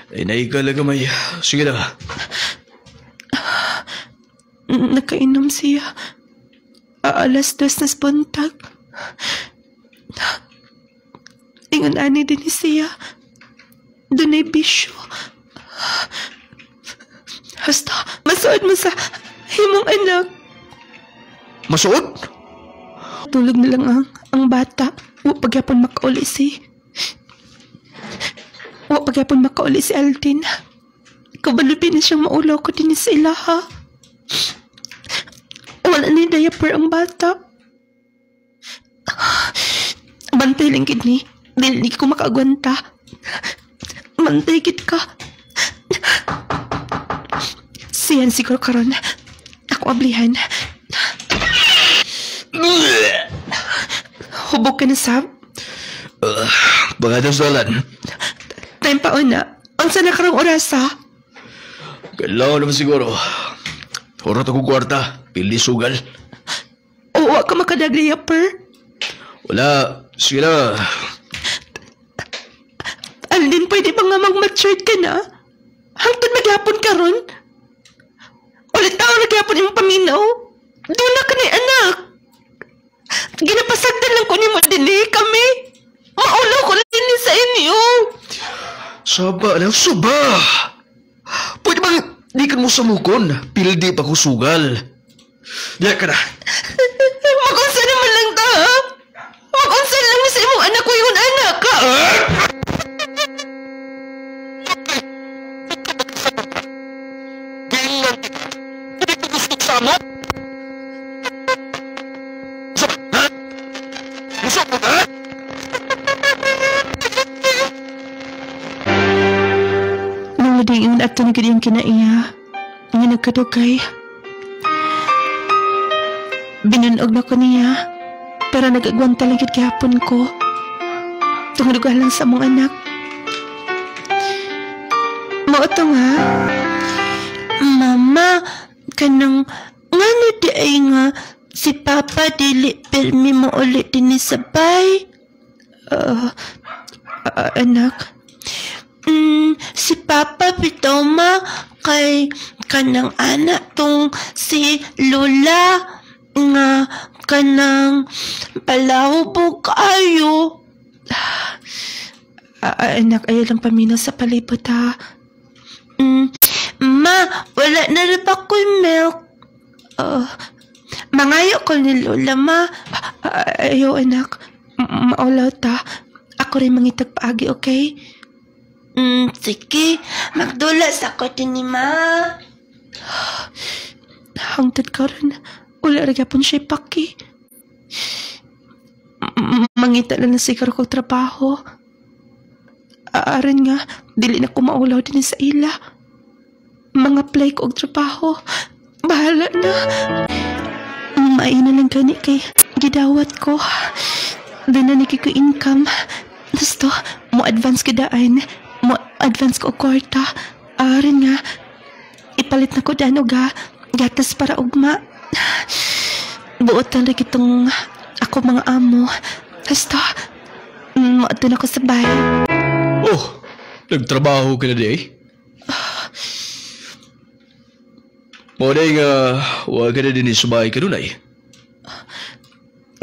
Ay, naika lang may. Sige na. Nakainom siya. Alas 2 na spuntag. Ingon ani din siya. Doon ay bisyo. Hasta, masuod mo sa himong anak. Masuod? Tulog na lang ang bata. Wa pagyapon makauli si Alden. Kabalupin na siyang maulaw ko din sa ilaha. Wala ni diaper ang bata. Bantay lang gid ni. Dili ko makaagwanta. Bantay gid ka. Siyan siguro karon. Ako ablihan. Hubog ka na, Sab? Bagadas dalan. Time pa una. Ang sana karong oras, ha? Kailangan naman siguro. Orat ako kwarta. Pili sugal. Oo, ka makadagriaper. Wala. Sige na. Alden, pwede ba nga mag-matured ka na? Hangtod maghapon ka ron? Ulit tao naghapon yung paminaw? Doon na ka ni anak. Ginapasagdan lang ko ni mo dili kami. Maulaw ko lang din sa inyo. Saba lang, suba. Pwede bang di ka mo samukon? Pildi pa ko sugal. Diyan ka na. Mag-unsa naman lang ta, ha? Mag-unsa lang mo sa imong anak ko yung anak, ha? Nung nadingon at tunagad yung kinaiya, nga nagkadugay. Binunog na ko niya, pero nag-agwanta lang gihapon ko. Tungadugan lang sa mong anak. Mauto nga. Mama, kanang nga di ay nga si Papa dili pirmi mo ulit din sabay. Anak. Si Papa pitoma kay kanang anak tong si Lola nga kanang palawbog kayo. Anak, ayaw lang paminaw sa palibot, ha? Ma, wala na rin ba ko'y milk? Mangayo ko ni Lola, ma. Ayaw, anak. Maulaw ta. Ako rin mangitag paagi, okay? Sige. Magdulas ako din ni ma. Hangtod ka rin. Wala rin yapon siya paki. Mangita na siguro kong trabaho. Aaran nga, dili na ko maulaw din sa ila. Mga play ko og trabaho. Bahala na. Maina lang gani kay gidawat ko. Doon na ko income. Gusto, mo advance kadaan. Mo advance ko og kwarta. Aaran nga, ipalit na ko daan og gatas para ugma. Buotan rin itong ako mga amo. Gusto, maadun ako sa bahay. Oh, nagtrabaho ka na di eh. Maunay nga, huwag ka na din sa bahay ka nun ay.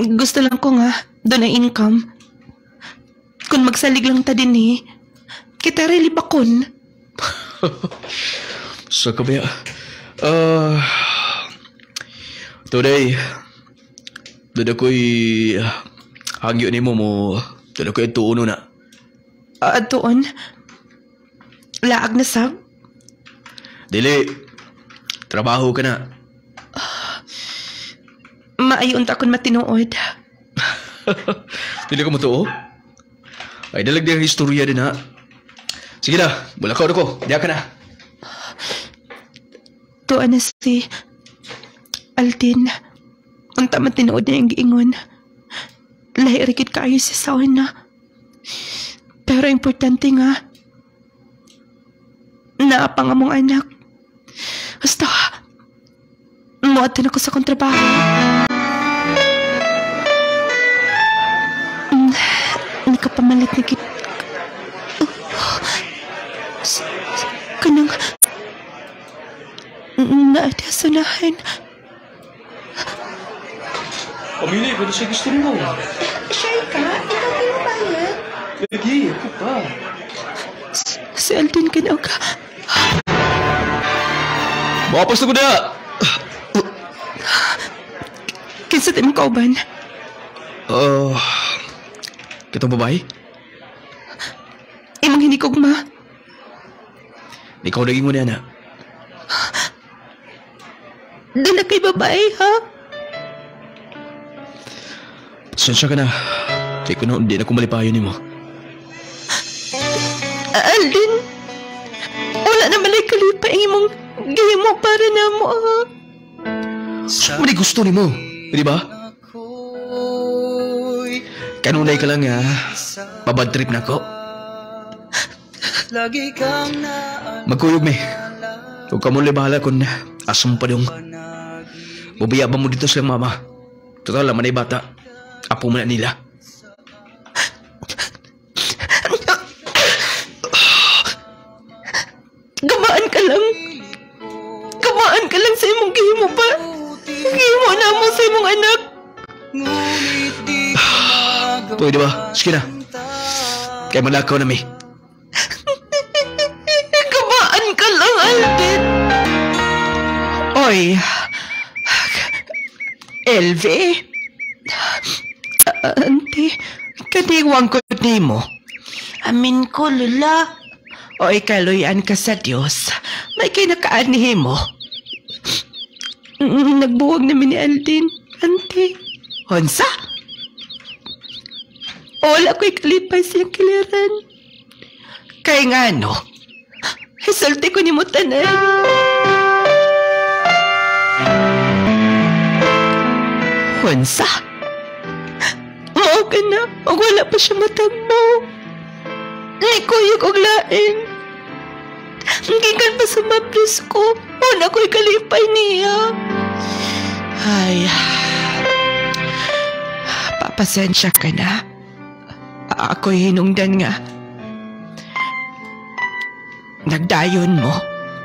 Gusto lang ko nga, doon na income. Kung magsalig lang ta din eh, kita rin libakon. Sa kabaya. Today, doon ako'y hangyo ni mo, doon ako'y tuuno na. Doon? Laag na sab? Dili, trabaho ka na. Maayon ta akong matinuod. Dili ka mo to, oh? Ay, dalag din ang istorya din, ha? Sige na, bulakaw na ko. Diya ka na. Tuan na si Altin. Unta man tinuod na yung giingon. Lahi rikit kaayo si sawin na. Pero importante nga, naapang among anak. Basta, muatan ako sa kontrabaho. Hindi ka pamalit na kanang naadasunahan. Pamili, pwede siya gusto rin mo. Shy ka? Ikaw pinapayat? Lagi, ako pa. Si Alden ka na ka. Mapas na ko na! Kinsa tayo mong kauban? Kitang babae? Imang hindi ko ma. Ikaw naging mo na, anak. Doon na kay babae, ha? Sensya ka na. Kaya ko na hindi na kumalipayo ni mo. Alden, wala na malay kalipa ang imong gihimo para na mo, ha? Mali gusto ni mo, di ba? Kanunay ka lang, ha? Pabad trip na ko. Magkuyog, me. Huwag ka mo libahala kung asam pa dong. Bubaya ba mo dito sa mama? Total lang, manay bata. Apo mo na nila. Gamaan ka lang. Gamaan ka lang sa imong gihimo pa. Gihimo na mo sa imong anak. Pwede ba? Sige na. Kaya malakaw na, me. Gamaan ka lang, Alden. Oy, LV, Ante, kadiwang ko ni mo. amin ko, Lula. Oy, kaluyan ka sa Diyos. May kinakaanihin mo. Nagbuwag namin ni Alden, Ante. Honsa? Wala ko'y kalipay siyang kiliran. Kay nga no? Isulti ko ni mo tanan. Honsa? Mao ka na, o wala pa siya matagbo. Nikuyog og lain. Gikan pa sa maplis ko, wala ko'y kalipay niya. Ay, papasensya ka na. Ako'y hinungdan nga. Nagdayon mo.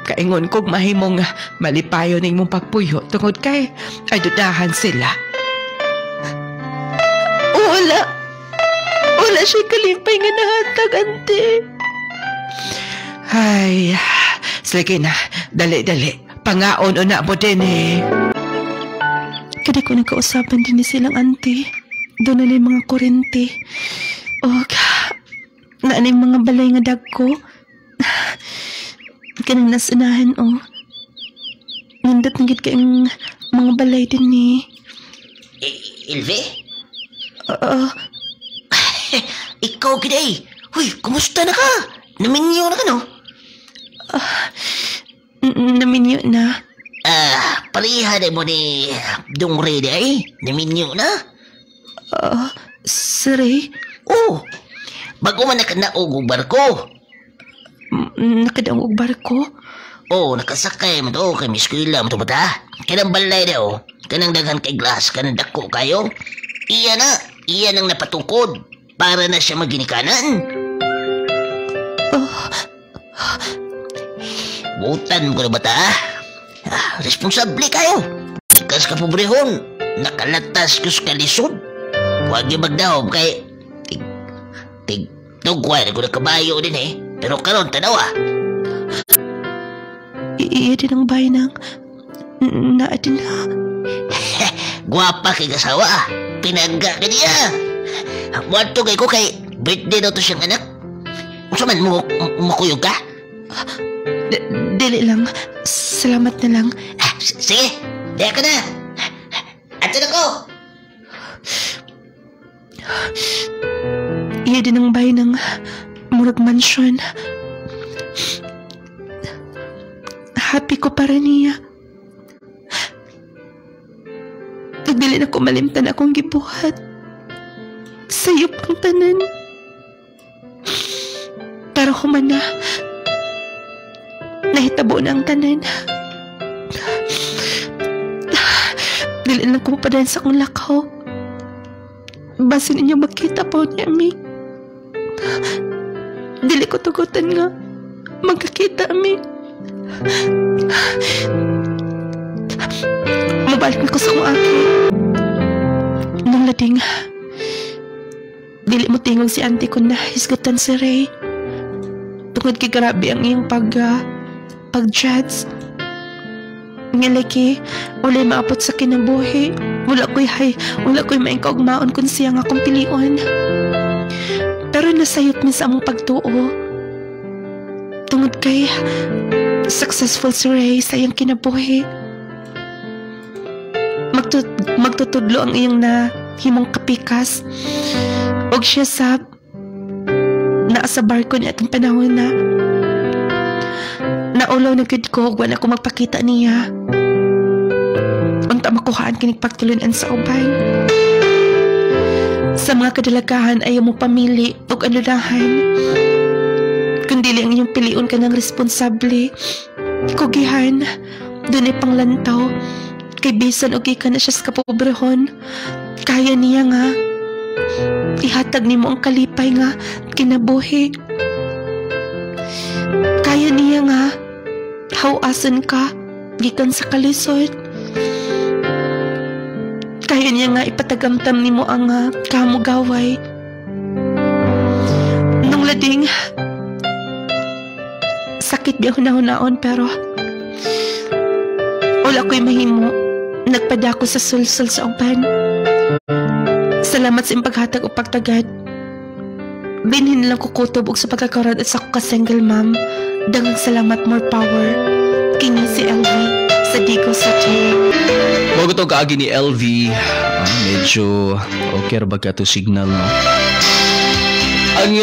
Kaingon kog mahimong malipayon ning mong pagpuyo tungod kay ay dudahan sila. Wala siya kalipay nga nahatag, Ante. Ay, sige na. Dali-dali. Pangaon una mo din eh. Kada ko nagkausapan din ni silang auntie. Doon na mga kurente. O, na yung mga balay nga dagko. Kanang nasunahan, o. Nandot na gid kayong mga balay din ni. Elvi? Oo. Ikaw giday. Huy, kumusta na ka? Naminyo na ka, no? Naminyo na. Palihan mo ni Dong Rede ay. Naminyo na? Sorry. Oo. Bago man nakanaog og barko. Nakadaong og barko? Oo, nakasakay mo to. Kay miskwila mo to ba ta? Kanang balay daw. Kanang daghan kay glass. Kanang dako kayo. Iya na. Iya nang napatungkod. Para na siya maginikanan. Butan ko na ba ta? Responsable kayo. Ikas ka pobrehon. Nakalatas ko sa kalisod. Huwag yung magdahob kay... Tugway na ko na kabayo din eh. Pero karon tanawa. Iya din ang bahay ng... Naatin na. Guwapa kay kasawa. Pinangga ka niya. Wanto kay ko kay birthday daw to siyang anak. Gusto man mukuyog ka? Dili lang. Salamat na lang. Sige, daya ka na. Ato na ko. Iya din ang bahay ng Murag Mansion. Happy ko para niya. Nagdili na ko malimtan akong gibuhat. Sayop ang tanan. Pero human na. Nahitabo na ang tanan. Dili lang ko mapadaan sa akong lakaw. Basi ninyo magkita po niya, mi. Dili ko tugutan nga. Magkakita, mi. Mabalik na ko sa kong aki. Nung lading, dili mo tingog si auntie ko na hisgutan si Ray. Tungod kay grabe ang iyong pag-judge. Nga laki, wala'y maapot sa kinabuhi. Wala ko'y maingkaugmaon kung siya nga akong pilion. Pero nasayot mi sa among pagtuo. Tungod kay successful si Ray sa iyang kinabuhi. Magtutudlo ang iyong himong kapikas. Og siya naa sa barko niya atong panahon na. Naulaw na gud ko ug wala ko magpakita niya. Unta makuhaan kining pagtulunan sa uban. Sa mga kadalagahan ayaw mo pamili ug anudahan. Kundi ang iyong piliun ka ng responsable. Kugihan, doon ay panglantaw. Kay bisan og ka na siya sa kapobrehon. Kaya niya nga. Ihatag nimo ang kalipay nga kinabuhi. Kaya niya nga. Hawasan ka, gikan sa kalisod. Kaya niya nga ipatagamtam ni mo ang kamugaway. Nung lading, sakit biya hunahunaon pero wala ko'y mahimo. Nagpadako sa sulsul sa uban. Salamat sa impaghatag o pagtagad. Binhin lang ko kutob og sa pagkakarad at sa ka-single mom. Dagang salamat, more power. Kini si LV sa Digo City. Bago to kaagi ni LV, medyo okay ba ka to signal, no? Ang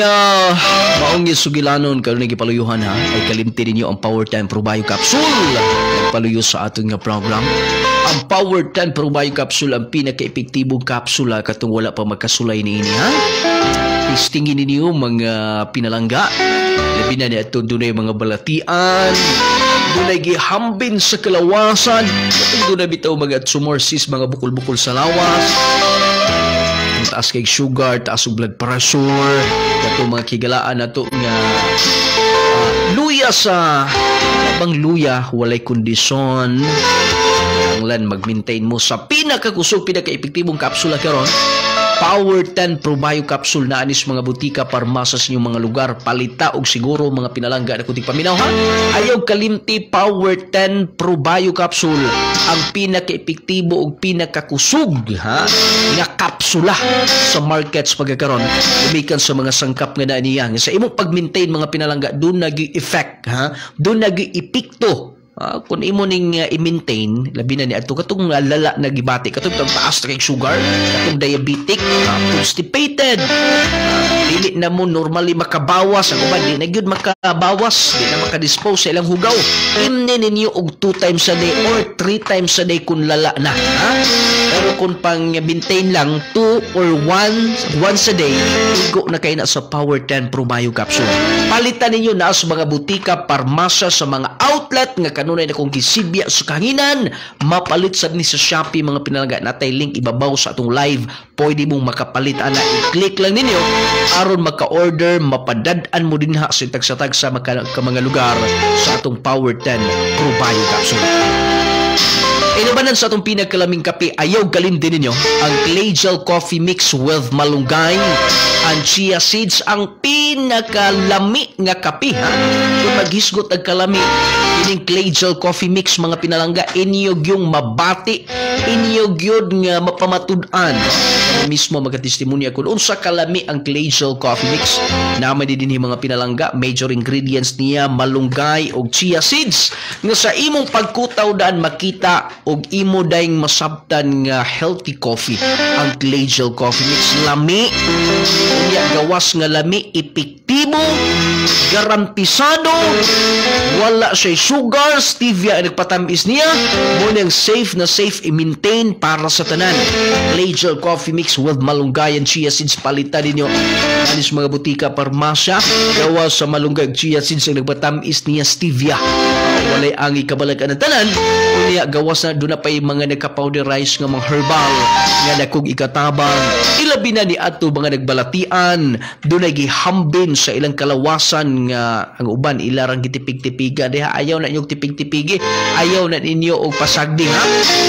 maong sugilanon karon nagipaluyuhan ha ay kalimti ninyo ang Power 10 Pro Bio Capsule. Nagpaluyo sa atong program. Ang Power 10 Pro Bio Capsule ang pinaka-epektibong kapsula katong wala pa magkasulay niini ha. Testingin ninyo mga pinalangga. Labi na niya dunay mga balatian. Dunay gihambin sa kalawasan. Dunay bitaw mga tumorsis, mga bukol-bukol sa lawas. Taas kay sugar, taas og blood pressure. Kato mga kigalaan na to nga luya sa bang luya, walay kondisyon. Ang lan mag-maintain mo sa pinakakusog, pinaka-epektibong kapsula karon. Power 10 Pro Bio Capsule na anis mga butika, parmasa sa inyong mga lugar. Palita og siguro mga pinalangga na kuting paminaw ha. Ayaw kalimti, Power 10 Pro Bio Capsule ang pinaka-epektibo ug pinakakusog ha nga kapsula sa markets pagkakaron. Umikan sa mga sangkap nga na niya. Sa imong pag-maintain mga pinalangga, doon nag-effect ha, doon nag-epekto. Kung imo ning i-maintain, labi na ni ato katong lala na gibati, katong taas na kay sugar, katong diabetic, constipated, dili na mo normally makabawas, ang uban di na gyud makabawas, di na makadispose sa ilang hugaw. Imni ninyo og 2 times a day or 3 times a day kung lala na, ha? Pero kung pang maintain lang 2 or once a day, igo na kayo na sa Power 10 Pro Bio Capsule. Palitan ninyo na sa mga butika, parmasa, sa mga outlet nga kanunay na kung gisibya sa kahanginan, mapalit sad ni sa Shopee mga pinalangga. Natay link ibabaw sa atong live, pwede mong makapalit ana, i-click lang ninyo aron maka-order, mapadad-an mo din ha sa tagsa-tag sa mga lugar sa atong Power 10 Pro Bio Capsule. Inubanan sa atong pinagkalaming kape, ayaw galim din ninyo ang Clay Gel Coffee Mix with malunggay and chia seeds, ang pinakalami nga kape ha. Kung maghisgot ang kalami, ining Clay Gel Coffee Mix mga pinalangga, inyog yung mabati, inyog yun nga mapamatud-an. Mismo magkatestimonya kung unsa kalami ang Clay Gel Coffee Mix. Naman din mga pinalangga, major ingredients niya malunggay og chia seeds nga sa imong pagkutaw daan makita og imo daing masabtan nga healthy coffee ang Clay Gel Coffee Mix. Lami niya, gawas nga lami, epektibo, garantisado, wala siya sugar, stevia ang nagpatamis niya, muna ang safe na safe i-maintain para sa tanan. Clay Gel Coffee Mix with malunggay and chia seeds, palitan ninyo anis mga butika, parmasya, gawas sa malunggay at chia seeds ang nagpatamis niya, stevia. Walay ang ikabalagan ng tanan, unya gawas na doon na pa yung mga nagka-powderize nga mga herbal nga nakog ikatabang, ilabi na ni ato mga nagbalatian, doon na gihambin sa ilang kalawasan nga ang uban ilarang gitipig-tipiga diha, ayaw na inyong tipig-tipigi, ayaw na ninyo og pasagding ha,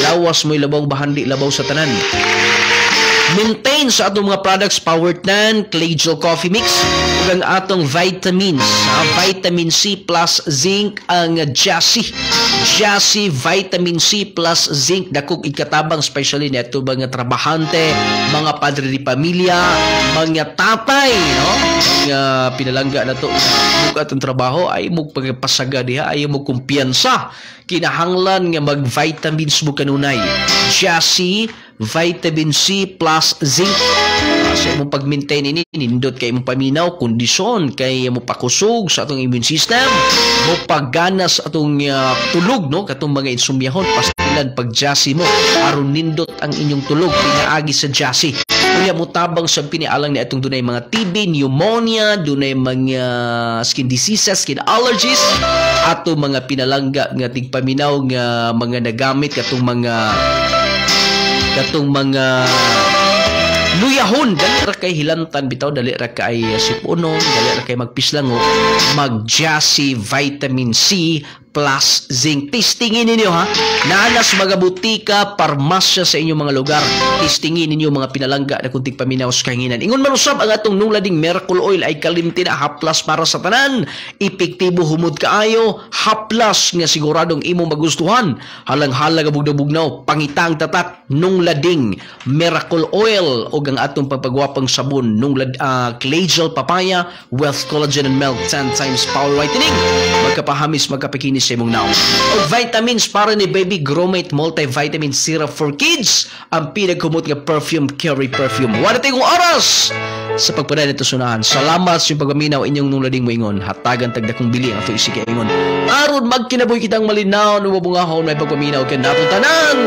lawas mo ilabaw bahandi labaw sa tanan. Maintain sa atong mga products, Power 10 Clay Gel Coffee Mix ug ang atong vitamins, vitamin C plus zinc, ang Jassy vitamin C plus zinc, dakog ikatabang especially neto mga trabahante, mga padre di pamilya, mga tatay, no? Nga pinalangga na to bugat ang trabaho, ay mo pagpasaga diha, ay mo kumpiyansa, kinahanglan nga mag vitamins mo kanunay. Jassy vitamin C plus zinc. Sa imong pag-maintain ini, nindot kay imong paminaw, kondisyon kay mo pakusog sa atong immune system, mo pagganas atong tulog, no, katong mga insomyahon, pastilan pag Jassy mo aron nindot ang inyong tulog, pinaagi sa Jassy. Kuya mo tabang sa pinialang ni atong dunay mga TB, pneumonia, dunay mga skin diseases, skin allergies, ato mga pinalangga nga tigpaminaw nga mga nagamit katong mga luyahon, dali ra kay hilantan bitaw, dali ra kay sipunon, dali ra kay magpislango, mag Jassy vitamin C plus zinc. Testingin ninyo ha, nanas mga butika, parmasya sa inyong mga lugar, testingin ninyo mga pinalangga na kunting paminaw sa kahinginan. Ingon man usab ang atong nunglading miracle oil ay kalimti na haplas para sa tanan, epektibo humud kaayo, haplas nga siguradong imo magustuhan, halang-halang bugnaw-bugnaw, pangitang tatak, nunglading miracle oil o ang atong pagpagwapang sabon, Clay Gel Papaya with collagen and milk, 10 times power whitening, magkapahamis, magkapakinis sa imong naong. O vitamins para ni Baby Gromate Multivitamin Syrup for Kids, ang pinagkumot nga perfume, Curry Perfume. Wala tayong oras sa pagpanan nito sunahan. Salamat sa pagpaminaw inyong nunglading moingon, hatagan tagdakong bili ang ato isige ingon. Aron magkinaboy kitang malinaw, nubabungahon may pagpaminaw ken natong tanan.